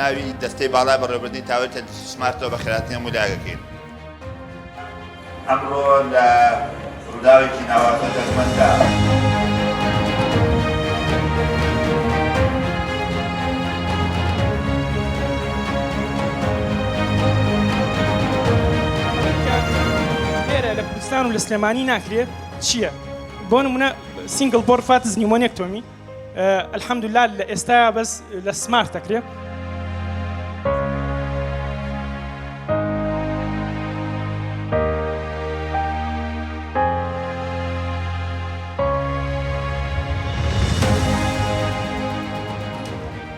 ناوی دەستەی باڵای بەڕێوەبردنی تاوەری سمارتەوە بە خێراتنی هەموو لاگەکەین. ئەمڕۆ لە ڕووداوێکی ناواتە دەرمەندا لێرە لە کوردستان و لە سلێمانی ناکرێت چییە؟ بۆ نمونە سینگل بۆر فاتز نیمۆنێکتۆمی الحەمدوللا لە ئێستا بەس لە سمارت دەکرێت.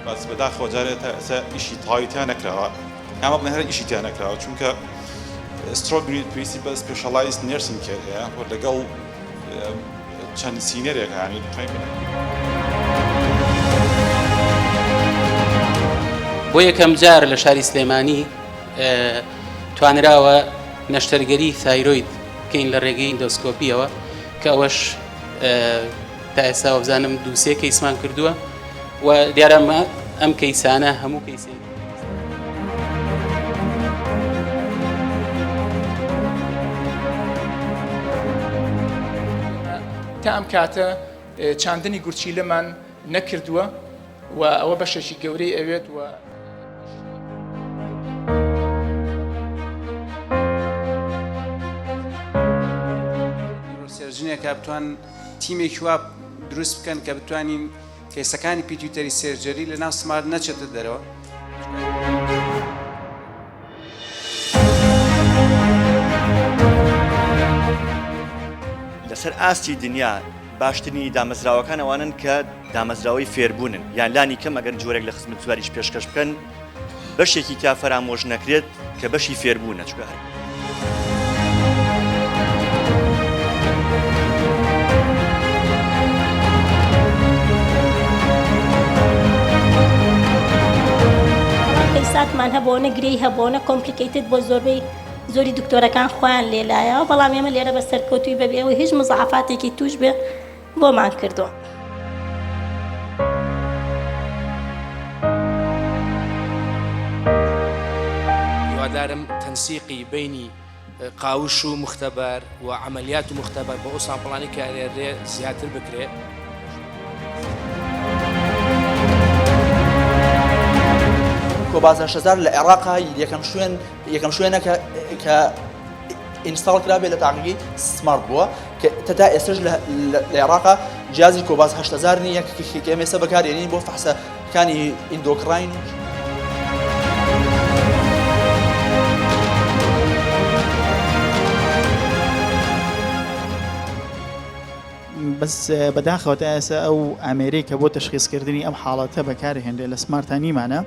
بەس بەداخەوە جارێت ئیشی تاویتیان نەکراوە، ئەمە بنەهرە ئیشیتیان نەکراوە چونکە سترۆک پرینسیپل سپێشەڵایزد نێرسینگ کێر هەیە لەگەڵ چەند سینەرێک هەیە بۆ یەکەم جار لە شاری سلێمانی توانراوە نەشتەرگەری تایرۆید بکەین لە ڕێگەی ئیندۆسکۆپیەوە کە ئەوەش تا ئێستا بزانم دووسێ کەیسمان کردووە و دیارەمە ئەم کەیسانە هەموو کەیسێک تا ئەم کاتە چاندنی گورچیلەمان نەکردووە و ئەوە بەشێکی گەورەی ئەوێت و سێرجنێکە بتوان تیمێکی وا دروست بکەن کە بتوانین کەیسەکانی پیتیوتەری سێرجەری لە ناو سمارت نەچێتە دەرەوە. لەسەر ئاستی دنیا باشترینی دامەزراوەکان ئەوانن کە دامەزراوەی فێربوونن یان لانی کەم ئەگەر جۆرێک لە خزمەت سواریش پێشکەش بکەن بەشێکی تا فەرامۆژ نەکرێت کە بەشی فێربوونە چکە هەر کەیساتمان هەبووە گرەی هەبووە کۆمپلیکیتد بۆ زۆری دکتۆرەکان خۆیان لێلایەوە بەڵام ئێمە لێرە بە سەرکەوتووی بەبێەوە هیچ مزعفاتێکی توش بێ بۆمان کردووە. هیوادارم تەنسیقی بینی قاوش و مختبەر و عملیات و مختبەر بۆ ئەو سامپڵانی کە ئەرێ زیاتر بکرێت. کۆباز 8000 لە عێراقا یەکەم شوێنە کە ئینستاڵ کرابێ لە تاقیی سمارت بووە کە تا ئێستش لە عێراقا جیازی کۆباز 8000 نیە کە ئێمێستا بەکارێنین بۆ فەحسەکانی ئیندۆکراین. بەس بەداخەوە تا ئێستا ئەو ئامێرەی کە بۆ تەشخیصکردنی ئەم حاڵەتە بەکارهێنرێ لە سمارتانیمانە